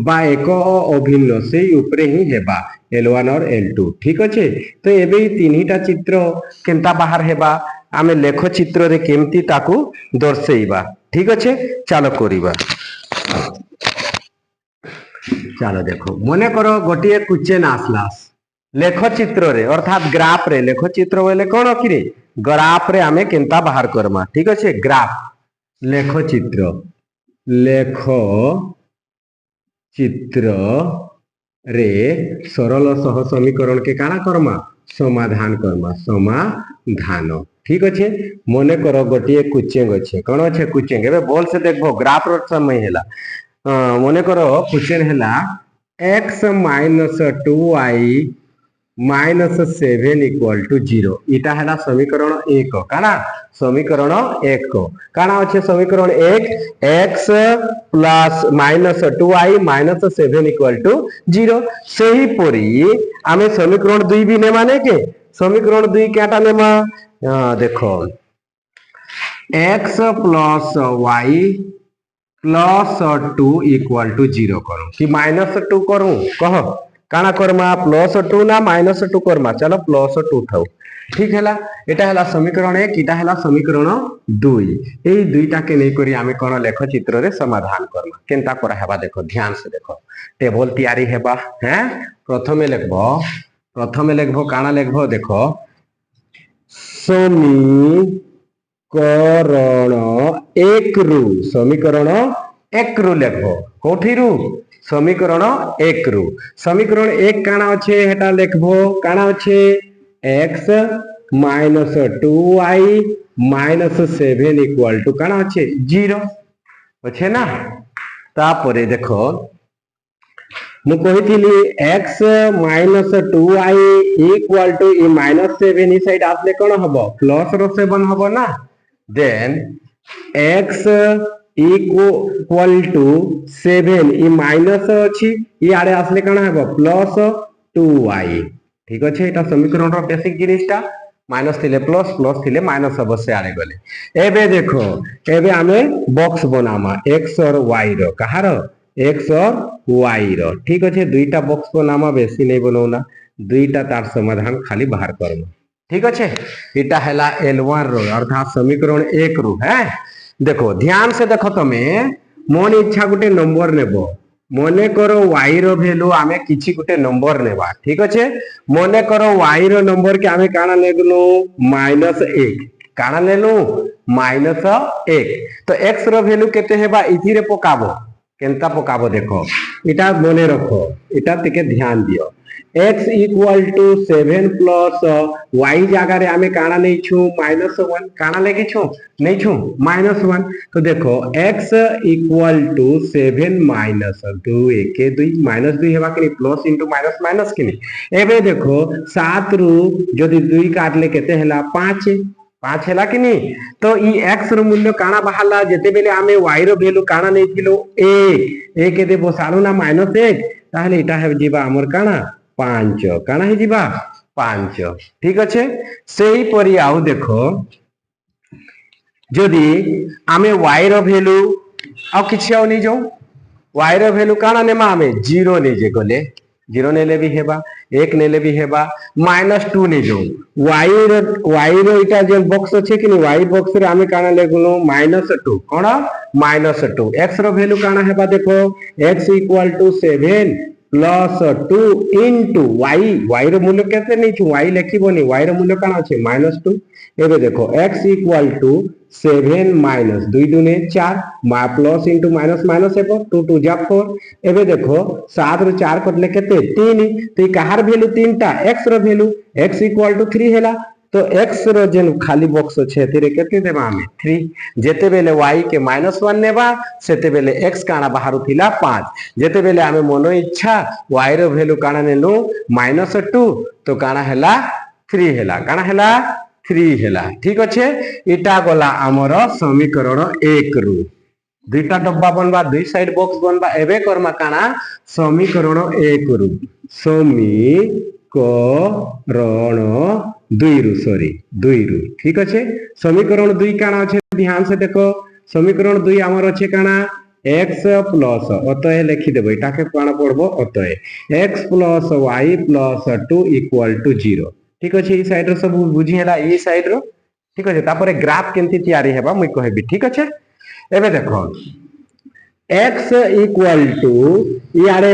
बा एक अभिन्न से ऊपरे ही हेबा L1 और L2 ठीक अच्छे तो एबे तीनटा चित्र केनता बाहर हेबा आमे लेख चित्र रे केमती ताकू दर्शेइबा ठीक अच्छे चलो करिबा चलो देखो मने करो गोटे क्वेश्चन आसला लेख चित्र रे अर्थात ग्राफ रे लेख चित्र बोले कौन कि ग्राफ रे आमे केनता बाहर करमा ठीक अच्छे ग्राफ लेख चित्र रे सरल सह समीकरण के काना करमा समाधान करमा समाधान ठीक अच्छे मने करो गोटे क्वेश्चन अच्छे कौन अच्छे क्वेश्चन एबे बोल से देखो ग्राफ रो समय हैला मने करो क्वेश्चन हैला x minus 2y minus 7 equal to 0 इटा है समीकरण 1 काना समीकरण 1 काना अच्छे समीकरण 1 x plus minus 2y minus 7 equal to 0 सही परी आमे समीकरण 2 भी नेमा ने के समीकरण 2 केटा नेमा देखो x plus y plus 2 equal to 0 करूं कि माइनस 2 करूं कह काना करमा प्लस 2 ना माइनस 2 करमा चलो प्लस 2 थाउ ठीक हैला एटा हैला समीकरण 1 इटा हैला समीकरण 2 एई दुईटा के नै करी आमे कोन लेख चित्र रे समाधान करमा केनता करा हेबा देखो ध्यान से देखो टेबल तैयारी हेबा हैं प्रथमे लिखबो काना लिखबो देखो समीकरण 1 रु लिखबो कोठी रु समीकरण 1 रु समीकरण 1 काना अच्छे हेटा लिखबो काना अच्छे x minus 2y minus 7 equal to काना अच्छे 0 अच्छे ना तापरे देखो मु कहिथिली x minus 2y equal to ई माइनस 7 ई साइड आसले कोन हबो प्लस रो 7 हबो ना देन x इक्वल टू 7 ई माइनस अछि ई आड़े आसले काना हेबो प्लस 2y ठीक अछि एटा समीकरण रो बेसिक जिनिसटा माइनस थिले प्लस प्लस थिले माइनस अवश्य आड़े गले एबे देखो एबे आमे बॉक्स बनामा x और y रो कहारो x और y रो ठीक अछि दुईटा बॉक्स बनामा बेसी नै बनौना दुईटा तार समाधान खाली बाहर करमु ठीक अच्छे इटा हैला L1 रो अर्थात समीकरण 1 रो है देखो ध्यान से देखो तमे मोन इच्छा गुटे नंबर नेबो मने करो y रो वैल्यू आमे किछि गुटे नंबर नेबा ठीक अच्छे मने करो y रो नंबर के आमे काना लेगलो -1 काना लेलु -1 तो x रो वैल्यू केते हेबा इथि रे पकाबो केनता पकाबो देखो इटा मने रखो इटा तिके ध्यान दियो x equal to 7 plus y जगह रे आमे काना नै छु -1 काना लेगी छु नै छु -1 तो देखो x इक्वल टू 7 माइनस 2 1 2 -2 हेबा कि प्लस इनटू माइनस माइनस कि एबे देखो 7 रु जदी 2 काटले केते हला 5 5 हैला कि नहीं तो ई x रो मूल्य काना बाहरला जेते बेले आमे y रो वैल्यू काना नै थिलो 1 के देबो सारू ना -1 ताहले इटा हे जीवा हमर काना 5 काना हे जीवा 5 ठीक अच्छे सेही परी आउ देखो जदी आमे y रो वैल्यू आ किछि आउ नै जाऊ y रो वैल्यू काना नेमा आमे 0 नै जे गले 0 नेले भी हेबा 1 नेले भी हेबा -2 नै जाऊ y रो इटा जे बॉक्स अछि कि y बॉक्स रे आमे काना लेगुनो -2 कोन -2 x रो वैल्यू काना हेबा देखो x equal to 7 plus 2 into y रो मूल्य केते नै छु y लेखिबोनी y रो मूल्य काना अछि -2 एबे देखो x इक्वल टू 7 माइनस 2 दुने 4 मा प्लस इनटू माइनस माइनस हेबो 2 2 जा 4 एबे देखो 7 रो 4 कटले केते 3 तो कहार वैल्यू 3 टा x रो वैल्यू x इक्वल टू 3 हैला तो x रो जेन खाली बॉक्स छै तेरे केते देबा हमें 3 जेते बेले y के -1 नेबा सेते बेले x काना बाहरु थिला 5 जेते बेले हमें मनो इच्छा y रो वैल्यू काना नेलु -2 तो काना हैला 3 हैला काना हैला थ्री है ठीक अच्छे इटा गला आमर समीकरण एक रु दुईटा डब्बा बनवा दुई साइड बॉक्स बनवा एबे करमा काना समीकरण एक रु समीकरण दुई रु सॉरी दुई रु ठीक अच्छे समीकरण दुई काना अच्छे ध्यान से देखो समीकरण दुई आमर अच्छे काना एक्स प्लस अतए लिखिदेव यहाँ के कौन पड़ो अतए X plus Y plus two equal to zero ठीक अच्छे सैड सब बुझीला ये सैड ठीक अच्छे तापर ग्राफ केमती तैयारी हेबा मुई कहबी ठीक अच्छे एबे देखो एक्स इक्वाल टू यारे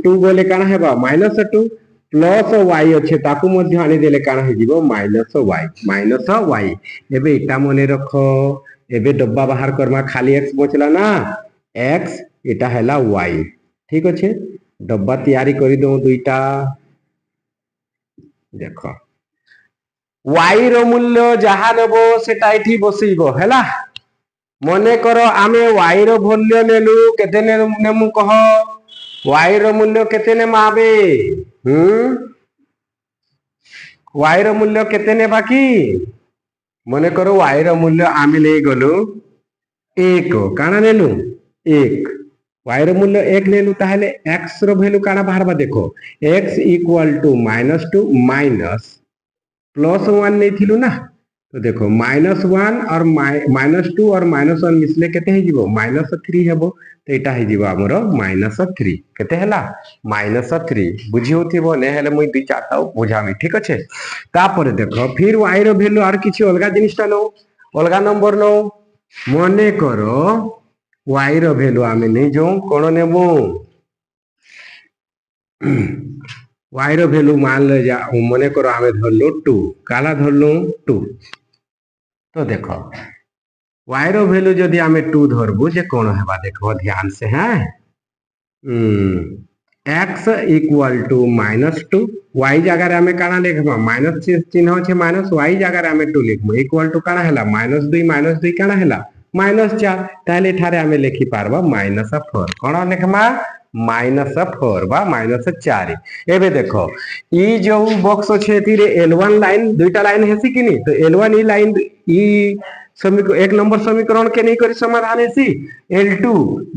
टू बोले काना हेबा माइनस टू प्लस वाई अच्छे ताकू मध्य आनी देले काना हे जीवो माइनस वाई एबे इटा मने रखो एबे डब्बा बाहर करमा खाली एक्स बचला ना एक्स इटा हैला वाई ठीक अच्छे डब्बा तैयारी करी दो दुईटा देखो वाई रो मूल्य जहा नेबो सेटा एठी बसइबो हैला मने करो आमे वाई रो मूल्य नेलु केते नेमु कह वाई रो मूल्य केते नेमा आबे वाई रो मूल्य केते ने बाकी मने करो वाई रो मूल्य आमे ले गलु एक काना नेलु एक वाई रो मूल्य एक नेलु ताहले एक्स रो वैल्यू काना बाहर देखो x equal to minus plus one नहीं थिलु ना तो देखो माइनस वन और माइनस टू और माइनस वन मिसले केते हे जीवो माइनस थ्री हेबो तो इटा हे जीवो हमर माइनस थ्री केते हला माइनस थ्री बुझी होथिबो ने हेले मुई दुई चारटा बुझामी ठीक अच्छे तापर देखो फिर वाई रो वैल्यू और किछि अलगा जिनिसटा नो अलगा नंबर नो मने करो वाई रो वैल्यू आमे नहीं जो कोन नेबो वाई रो वैल्यू मान ले जा मने करो आमे धरलो टू काला धरलो टू तो देखो वाई रो वैल्यू जदि आमे टू धरबू जे कोन हेबा देखो ध्यान से हैं x equal to minus two y जगह आमे काना लिखबा माइनस चिन्ह अछि माइनस वाई जगह आमे टू लिखबो इक्वल टू काना हैला माइनस दुई काना हैला माइनस चार ताले ठारे आमे लिखि पारबा माइनस फोर कोन लिखमा माइनस फोर बा माइनस चार एबे देखो ई जो बॉक्स अच्छे L1 लाइन दुईटा लाइन हेसी कि नहीं तो L1 ई लाइन ई समीकरण एक नंबर समीकरण के नहीं करी समाधान हेसी L2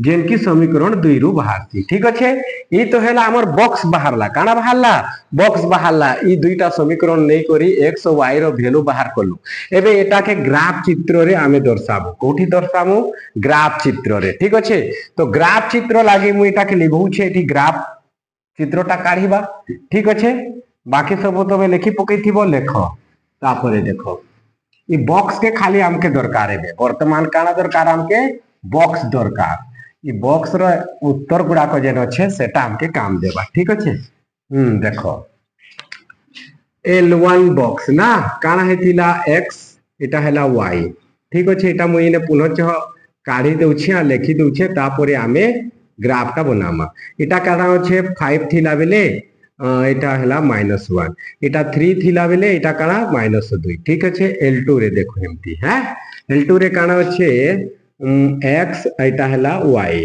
जेन की समीकरण दुई रु बाहरसी ठीक अच्छे ई तो हैला हमर बॉक्स बाहरला काना बाहरला बॉक्स बाहरला ई दुईटा समीकरण नहीं करी x और y रो वैल्यू बाहर करलु एबे एटा के ग्राफ चित्र रे आमे दर्शाबो कोठी दर्शाबो ग्राफ चित्र रे ठीक अच्छे तो ग्राफ चित्र लागी मु एटा के लिखौ छे एठी ग्राफ चित्रटा काढीबा ठीक अच्छे बाकी सब तो लिखि पकईथिबो लेखो तापरे देखो ये बॉक्स के खाली हमके दरकार है वर्तमान काना दरकार हमके बॉक्स दरकार ये बॉक्स रो उत्तर गुड़ा को जेन अच्छे सेटा हमके काम देबा ठीक अच्छे देखो L1 बॉक्स ना काना हेतिला x एटा हैला y ठीक अच्छे एटा मुई ने पुनः काढी देउछि आ लेखि देउछि तापरे आमे ग्राफटा बनामा एटा काना अच्छे 5 थिला बेले एटा हैला माइनस वन एटा थ्री थिला बेले एटा काना माइनस दुई ठीक अच्छे L2 रे देखो एमती है L2 रे काना अच्छे x एटा हैला y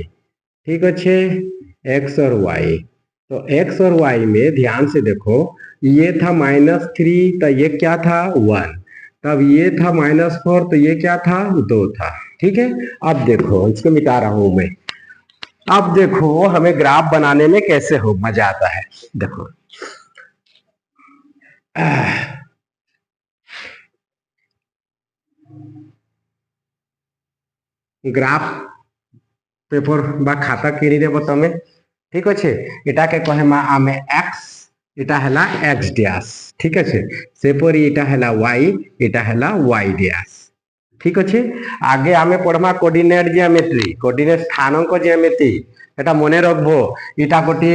ठीक अच्छे x और y तो x और y में ध्यान से देखो ये था माइनस थ्री तो ये क्या था वन तब ये था माइनस फोर तो ये क्या था दो था ठीक है अब देखो इसको मिटा रहा हूं मैं अब देखो हमें ग्राफ बनाने में कैसे हो मजा आता है देखो ग्राफ पेपर बा खाता किनी देबो तमे ठीक अच्छे एटा के कहे मा आमे x एटा हैला x डैश ठीक अच्छे सेपरी एटा हैला y एटा हैला y डैश ठीक अच्छे आगे आमे पढ़मा कोऑर्डिनेट ज्यामिति कोऑर्डिनेट स्थानांक ज्यामिति एटा मने रखबो एटा गोटे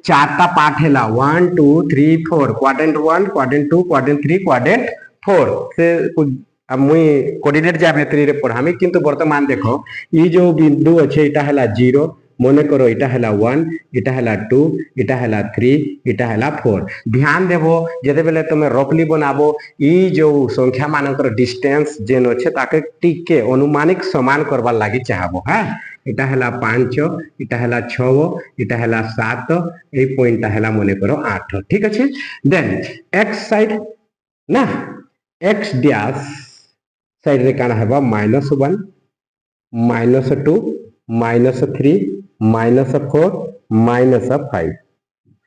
चारटा पार्ट हैला 1 2 3 4 क्वाड्रेंट 1 क्वाड्रेंट 2 क्वाड्रेंट 3 क्वाड्रेंट 4 से मुई कोऑर्डिनेट ज्यामिति रे पढ़ामी किंतु वर्तमान देखो ई जो बिंदु अच्छे एटा हैला 0 मने करो एटा हैला 1 एटा हैला 2 एटा हैला 3 एटा हैला 4 ध्यान देबो जेते बेले तमे रफली बनाबो ई जो संख्या मानकर डिस्टेंस जेन अच्छे ताके टिके अनुमानिक समान करबा लागि चाहबो हां एटा हैला 5 एटा हैला 6 एटा हैला 7 ए पॉइंट हैला मने करो 8 ठीक अच्छे देन x साइड ना एक्स डैश साइड रे काना हेबा -1 -2 -3 -4 -5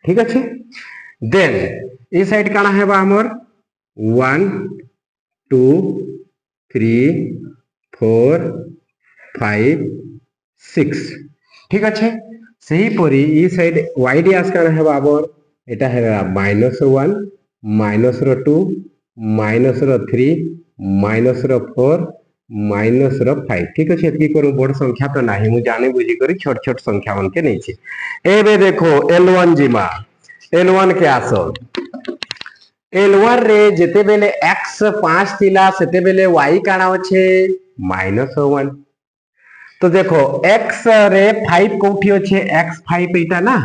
ठीक अच्छे। देन ये साइड काना हेबा हमर 1 2 3 4 5 6 ठीक अच्छे। सही परी ये साइड वाई डैश काना हेबा आबर एटा हेबा -1 -2 -3 -4 -5 ठीक अच्छे। एतकी करू बड़ संख्या तो नहीं मु जाने बुझी करी छोट छोट संख्या मन के नहीं छे। एबे देखो L1 जिमा L1 के आसो L1 रे जेते बेले x 5 थिला सेते बेले y काना होछे -1 तो देखो x रे 5 कोठी होछे x 5 एटा ना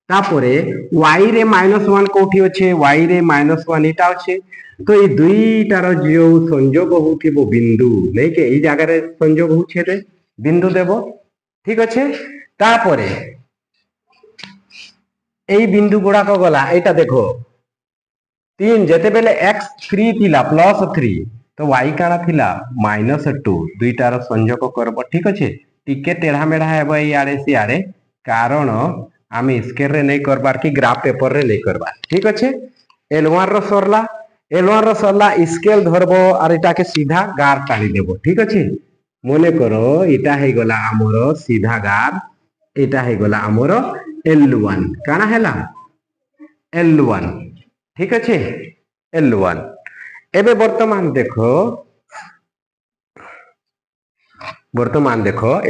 तापरे y रे -1 कोठी होछे y रे -1 एटा होछे तो ये दुईटार जो संयोग होथिबो बिंदु नहीं के ई जगह रे संयोग होछे रे बिंदु देबो ठीक अच्छे। तापरे এই বিন্দু গুড়াক গলা এটা দেখো 3 যেতে বেলে x 3 थिला +3 तो y काना थिला -2 दुईटार संयोग करब ठीक अच्छे। टिके टेढ़ा मेढ़ा हेबो इयारे सियारे कारण आमे स्केल रे नहीं करबार कि ग्राफ पेपर रे नहीं करबार ठीक अच्छे। L1 रो सरला L1 रो सरला स्केल धरबो और एटा के सीधा गार टाणी देबो ठीक अच्छे। मने करो एटा हे गला हमर सीधा गार एटा हे गला हमर L1 काना हैला L1 ठीक अच्छे L1 एबे वर्तमान देखो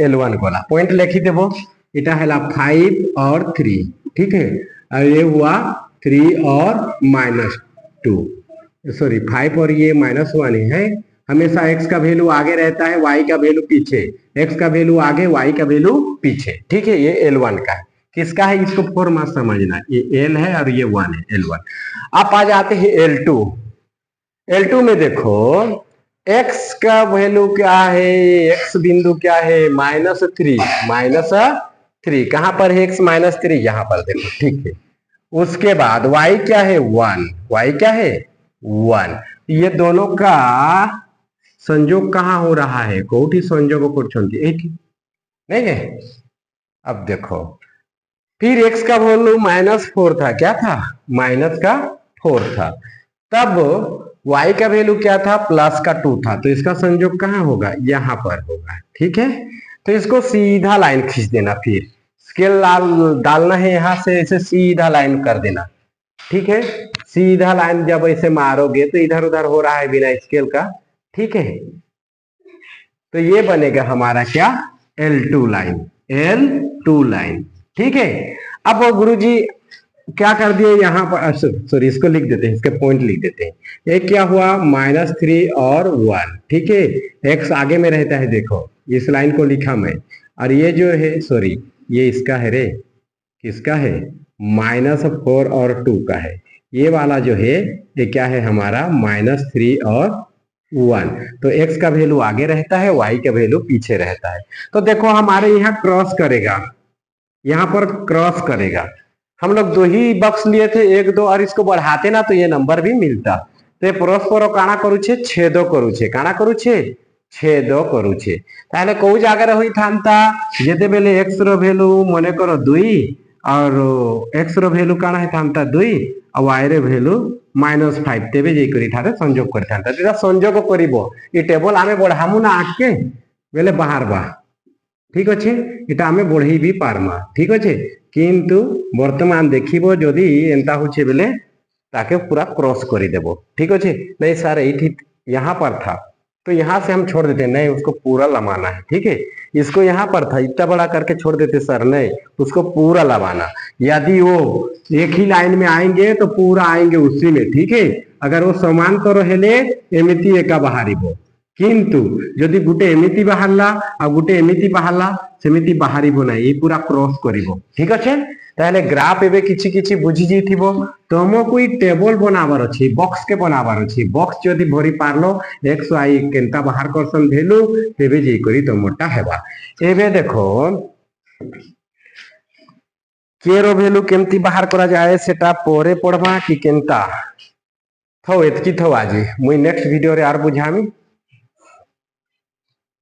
L1 गला पॉइंट लिखी देबो एटा हैला 5 और 3 ठीक है और ये हुआ 3 और -2 सॉरी 5 और ये -1 है। हमेशा x का वैल्यू आगे रहता है y का वैल्यू पीछे x का वैल्यू आगे y का वैल्यू पीछे ठीक है। ये L1 का है किसका है इसको फॉर्मा समझना ये L है और ये 1 है L1। आप आ जाते हैं L2 L2 में देखो x का वैल्यू क्या है x बिंदु क्या है -3 कहां पर है x -3 यहां पर देखो ठीक है। उसके बाद y क्या है 1 y क्या है 1 ये दोनों का संयोग कहां हो रहा है कोठी संयोग करछंती एठी नहीं है। अब देखो फिर x का वैल्यू -4 था क्या था -4 था तब y का वैल्यू क्या था +2 था तो इसका संयोग कहां होगा यहां पर होगा ठीक है। तो इसको सीधा लाइन खींच देना फिर स्केल डालना है यहां से ऐसे सीधा लाइन कर देना ठीक है। सीधा लाइन जब ऐसे मारोगे तो इधर उधर हो रहा है बिना स्केल का ठीक है। तो ये बनेगा हमारा क्या L2 लाइन ठीक है। अब गुरुजी क्या कर दिए यहाँ पर सॉरी इसको लिख देते हैं इसके पॉइंट लिख देते हैं। ये क्या हुआ -3 और 1 ठीक है x आगे में रहता है देखो इस लाइन को लिखा मैं और ये जो है सॉरी ये इसका है रे किसका है -4 और 2 का है ये वाला जो है ये क्या है हमारा -3 और 1 तो x का वैल्यू आगे रहता है y का वैल्यू पीछे रहता है। तो देखो हमारे यहाँ क्रॉस करेगा यहाँ पर क्रॉस करेगा हम लोग 2 ही बक्स लिए थे 1 2 और इसको बढ़ाते ना तो ये नंबर भी मिलता। तो ये परस्पर काना करूछे छेद करूछे काना करूछे छेद करूछे ताहले कोउ जागा रे होई थांता जेते बेले x रो वैल्यू मने करो 2 और x रो वैल्यू काना है थांता 2 और y रे वैल्यू -5 तेबे जे करी थारे संयोग कर थांता तेरा संयोग करिवो ई टेबल आमे बढ़ामु ना आके बेले बाहर बा ठीक अच्छे इटा आमे बढ़ई भी पारमा ठीक अच्छे किंतु वर्तमान देखिबो जदी एंता होछे बेले ताके पूरा क्रॉस करी देबो ठीक अच्छे। नहीं सर एठी यहाँ पर था तो यहाँ से हम छोड़ देते नहीं उसको पूरा लमाना है ठीक है। इसको यहाँ पर था इतना बड़ा करके छोड़ देते सर नहीं उसको पूरा लमाना यदि वो एक ही लाइन में आएंगे तो पूरा आएंगे उसी में ठीक है। अगर वो समांतर हेले एमिति एका बाहरिबो किंतु जदि गुटे एमिति बाहरला आ गुटे एमिति बाहरला सेमिति बाहरिबो ना ये पूरा क्रॉस करिवो ठीक अच्छे। ताहले ग्राफ एबे किछि किछि बुझी जइथिबो तुमको ई टेबल बनाबार अछि बॉक्स के बनाबार अछि बॉक्स जदि भरी पारलो x y केनता बाहर करसन वैल्यू तेबे जे करी तुमटा हेबा। एबे देखो के रो वैल्यू केमती बाहर करा जाए सेटा परे पढ़बा कि केनता थौ एतकी थौ आज मुई नेक्स्ट वीडियो रे आर बुझामी।